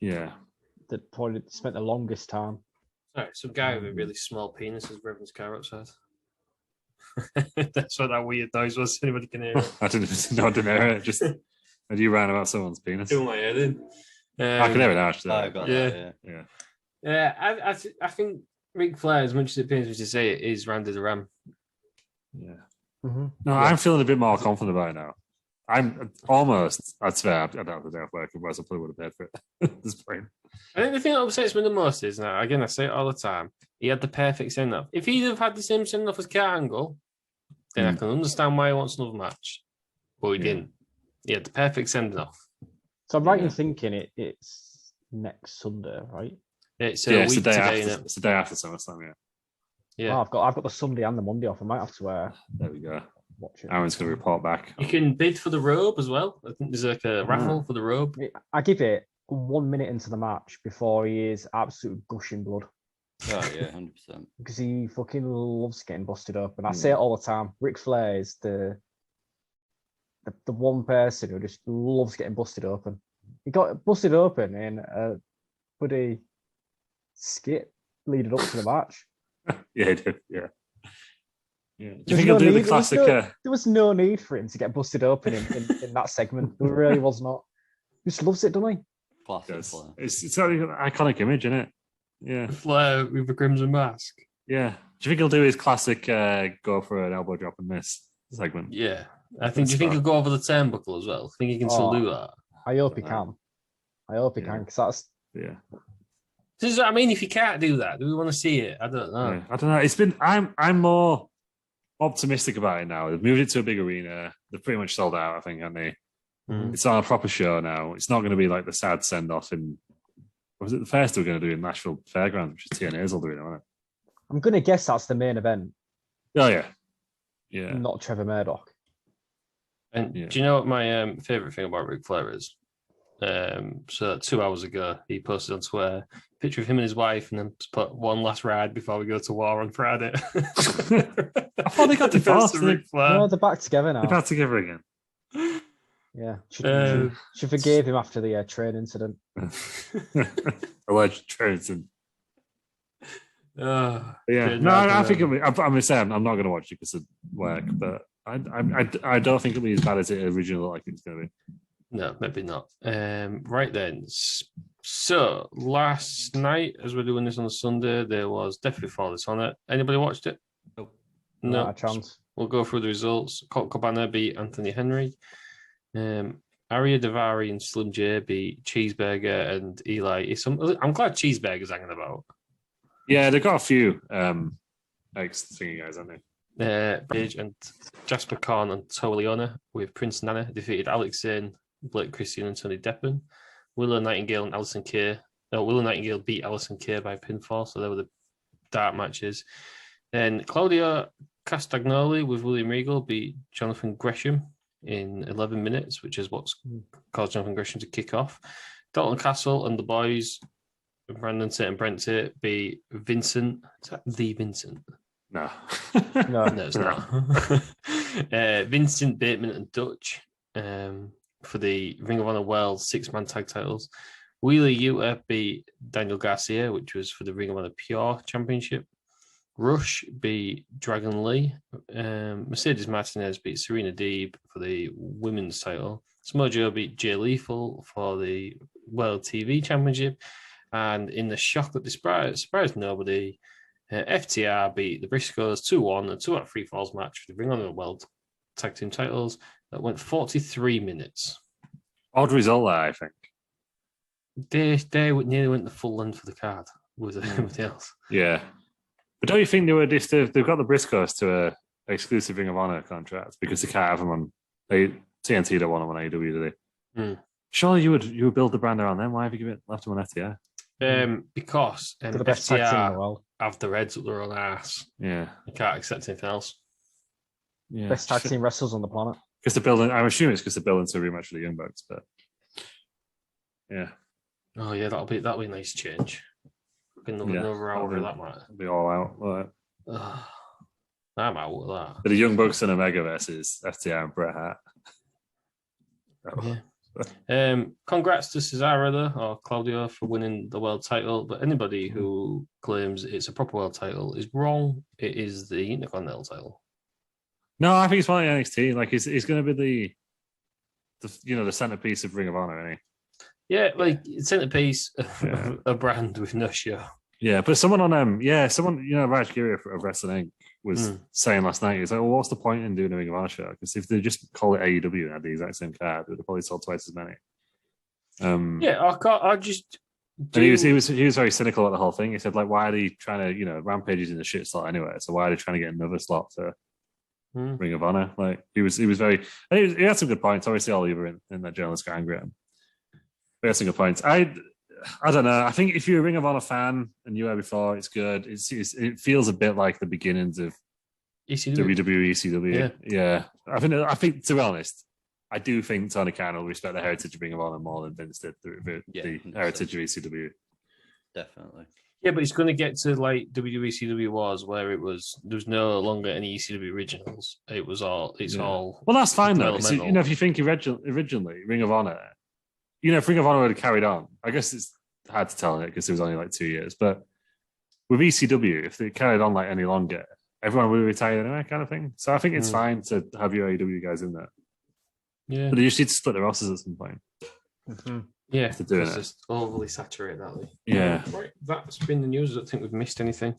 the point he spent the longest time. Sorry, some guy with a really small penis has driven his car outside. That's what that weird noise was. Anybody can hear it. I didn't hear it. Just had you ran about someone's penis. Doing my head in. I can hear it now, actually. I got Yeah. that, yeah. Yeah, I think Ric Flair, as much as it pains me to say it, is Randy the Ram. Yeah. Mm-hmm. No, I'm feeling a bit more confident about it now. I'm almost, I'd say, I don't have the day off work, otherwise I probably would have paid for it at this point. I think the thing that upsets me the most is, now, again, I say it all the time, he had the perfect send-off. If he'd have had the same send-off as Kurt Angle, then I can understand why he wants another match. But he didn't. He had the perfect send-off. So I'm right in thinking it's next Sunday, right? It's a week today, innit? It's the day after SummerSlam, Yeah. Oh, I've got the Sunday and the Monday off. I might have to There we go. watch it. Aaron's going to report back. You can bid for the robe as well. I think there's like a raffle for the robe. I give it 1 minute into the match before he is absolutely gushing blood Oh, yeah, 100%. because he fucking loves getting busted up. And I say it all the time. Ric Flair is the one person who just loves getting busted open. He got busted open in a bloody skit leading up to the match. Yeah, he did. Yeah. Yeah. Do you There's think he'll no do the need- classic? There was no need for him to get busted open in that segment. There really was not. He just loves it, doesn't he? Classic Yes. Flair. It's an iconic image, isn't it? Yeah. Flair with a crimson mask. Yeah. Do you think he'll do his classic go for an elbow drop in this segment? Yeah. Do you think he'll go over the turnbuckle as well? I think he can still do that. I hope he can. I hope he can, because that's Yeah. This is what I mean. If you can't do that, do we want to see it? I don't know. Yeah. I don't know. It's been. I'm more optimistic about it now. They've moved it to a big arena. They've pretty much sold out, I think, haven't they? Mm. It's on a proper show now. It's not going to be like the sad send off in. What was it the first they were going to do in Nashville Fairgrounds, which is TNA's will do it, wasn't it? I'm gonna guess that's the main event, Oh yeah, yeah. not Trevor Murdoch. And Yeah. do you know what my favorite thing about Ric Flair is? So 2 hours ago, he posted on Twitter a picture of him and his wife, and then put one last ride before we go to war on Friday. I thought they got divorced. To Ric Flair. No, they're back together now. They're back together again. Yeah, she forgave him after the train incident. Alleged trades and Oh, yeah. good No, man, I good think man. I'm going to say I'm not going to watch it because of work, but I don't think it'll be as bad as it originally looked like it's going to be. No, maybe not. Right then. So last night, as we're doing this on a Sunday, there was Death Before Dishonor. Anybody watched it? Nope. No. Not a chance. We'll go through the results. Colt Cabana beat Anthony Henry. Arya Davari and Slim J beat Cheeseburger and Eli. I'm glad Cheeseburger's hanging about. Yeah, they've got a few ex-thingy guys, haven't they? Page and Jasper Kahn and Toleona with Prince Nana defeated Alex Zane, Blake Christian and Tony Deppen. Willow Nightingale and Alison Kay. No, Willow Nightingale beat Alison Kay by pinfall, so they were the dark matches. Then Claudio Castagnoli with William Regal beat Jonathan Gresham in 11 minutes, which is what's caused Jonathan Gresham to kick off. Dalton Castle and the boys, Brandon Tate and Brent Tate, beat Vincent. Is that the Vincent? No. No, No, it's not. Vincent Bateman and Dutch for the Ring of Honor World 6-man tag titles. Wheeler Yuta beat Daniel Garcia, which was for the Ring of Honor Pure Championship. Rush beat Dragon Lee. Mercedes Martinez beat Serena Deeb for the women's title. Samoa Joe beat Jay Lethal for the World TV Championship. And in the shock that surprised nobody, FTR beat the Briscoes 2-1, a 2-out-of-3 falls match for the Ring of Honor World Tag Team titles that went 43 minutes. Odd result there, I think. They nearly went the full length of the card with everybody else. Yeah. But don't you think they've got the Briscoes to a exclusive Ring of Honor contract because they can't have them on TNT don't want them on AEW, do they? Mm. Surely you would build the brand around them. Why have you left them on FTR? Because they're the best tag team in the FTR world. have the Reds up their own ass. Yeah. You can't accept anything else. Yeah. Best tag team wrestlers on the planet. Because they're building, I'm assuming it's because they're building to a rematch for the Young Bucks, but yeah. Oh yeah, that'll be a nice change. Another hour of that matter. It'll be all out. Right. I'm out with that. But the Young Bucks and Omega versus FTR and Bret Hart. Yeah. Congrats to Cesaro though, or Claudio for winning the world title. But anybody who claims it's a proper world title is wrong. It is the Intercontinental title. No, I think he's fine in NXT. Like he's going to be the centerpiece of Ring of Honor, isn't Yeah, like centerpiece Yeah. of a brand with no show. he? Yeah, but someone on someone Raj Giri of Wrestling Inc. was saying last night, he's like, well, what's the point in doing a Ring of Honor show? Because if they just call it AEW and had the exact same card, they would have probably sold twice as many. I just. And he was very cynical about the whole thing. He said, like, why are they trying to, Rampage is in the shit slot anyway, so why are they trying to get another slot for Ring of Honor? Like, he was very, he had some good points. Obviously, all over in that journalist got angry at him. But he had some good points. I don't know. I think if you're a Ring of Honor fan and you were before, it's good. It feels a bit like the beginnings of ECW. WWE, ECW. Yeah. I think to be honest, I do think Tony Khan will respect the heritage of Ring of Honor more than Vince did the heritage of ECW. Definitely. Yeah, but it's going to get to like WWE CW was where there was no longer any ECW originals. It's all. Well, that's fine though. If you think originally Ring of Honor, if Ring of Honor had carried on, I guess it's hard to tell it because it was only like 2 years. But with ECW, if they carried on like any longer, everyone would retire anyway, kind of thing. So I think it's fine to have your AEW guys in there. Yeah, but you just need to split the rosters at some point. Yeah, to do it. Just overly saturated that way. Yeah, right. That's been the news. I don't think we've missed anything.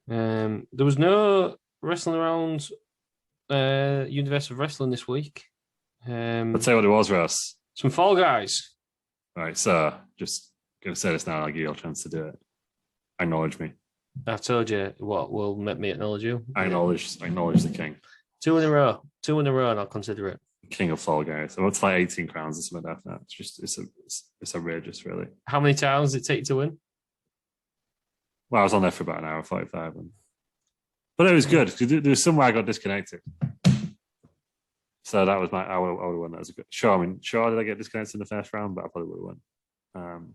There was no wrestling around Universe of Wrestling this week. I'll tell you what it was, Russ. Some Fall Guys. Right, so just going to say this now, and I'll give you a chance to do it. Acknowledge me. I've told you what will make me acknowledge you. I acknowledge the king. 2 in a row, and I'll consider it. King of Fall Guys. So it's like 18 crowns or something like that. It's outrageous, really. How many times did it take you to win? Well, I was on there for about an hour 45, but it was good. There was somewhere I got disconnected. So that was I would have won. That was a good. Sure, did I get disconnected in the first round? But I probably would have won.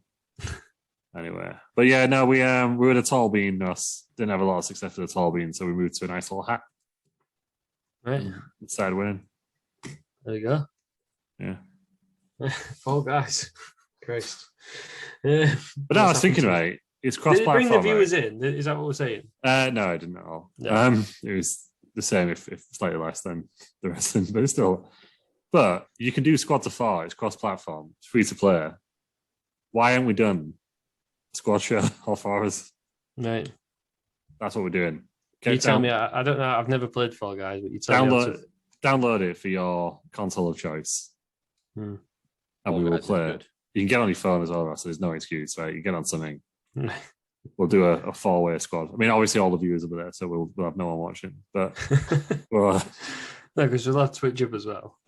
Anyway, but yeah, no, we were at a tall bean. Us didn't have a lot of success at a tall bean, so we moved to a nice little hat. Right, started winning. There you go. Yeah, Fall Guys. Christ. Yeah. But I was thinking, right, it's cross-platform. Did it bring the viewers in? Is that what we're saying? No, I didn't at all. No. It was the same, if slightly less than the wrestling, but still. But you can do squad to 4. It's cross-platform. It's free to play. Why haven't we done squad show all 4 of us? Right. That's what we're doing. You tell me. I don't know. I've never played Fall Guys, but you tell me. Download it for your console of choice, and we will play it. You can get on your phone as well, so there's no excuse, right? You get on something. We'll do a 4-way squad. I mean, obviously all the viewers will be there, so we'll have no one watching. But no, because we'll have Twitch up as well.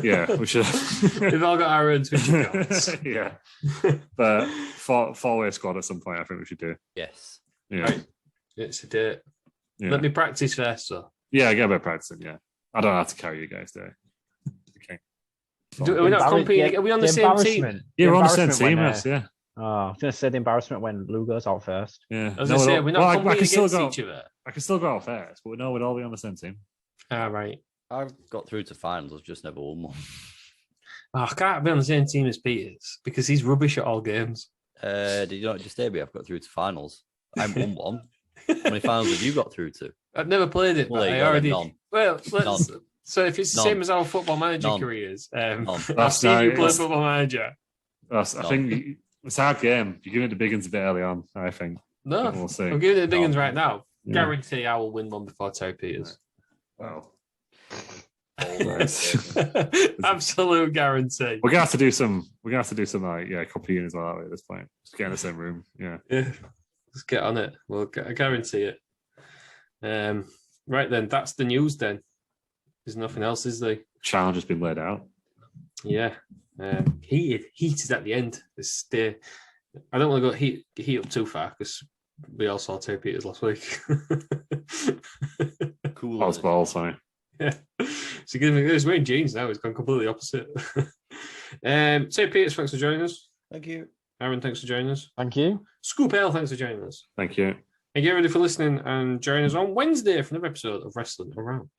Yeah, we should. We've all got our own Twitch accounts. Yeah, but 4-way squad at some point, I think we should do. Yes. Yeah, right. It's a date. Yeah. Let me practice first, though. Yeah, I get a bit of practicing. Yeah, I don't have to carry you guys there. Okay. Are we not competing? Are we on the same team? Yeah, we're on the same team. Yeah. Oh, I was going to say the embarrassment when Lou goes out first. Yeah. I was going to say, we're not competing against each other. I can still go out first, but no, we'd all be on the same team. Right. I've got through to finals, I've just never won one. Oh, I can't be on the same team as Peters because he's rubbish at all games. Did you not just say I've got through to finals? I won one. How many finals have you got through to? I've never played it, but I already. None. Well, so if it's the same as our football manager careers, I've seen you play Football Manager. I think it's a hard game. You're giving it the big ones a bit early on, I think. No, we'll see. I'm giving it the big ones right now. Yeah. Guarantee I will win one before Terry Peters. Wow. Absolute guarantee. We're gonna have to do some competing as well at this point. Just get in the same room. Yeah. Let's get on it. I guarantee it. Right then, that's the news then. There's nothing else, is there? Challenge has been laid out. Yeah. Heat is at the end. I don't want to go heat up too far because we all saw Terry Peters last week. Cool. Balls, sorry. Yeah. So he's wearing jeans now. He's gone completely opposite. Terry Peters, thanks for joining us. Thank you. Aaron, thanks for joining us. Thank you. Scoop L, thanks for joining us. Thank you. And get ready for listening and join us on Wednesday for another episode of Wrestling Around.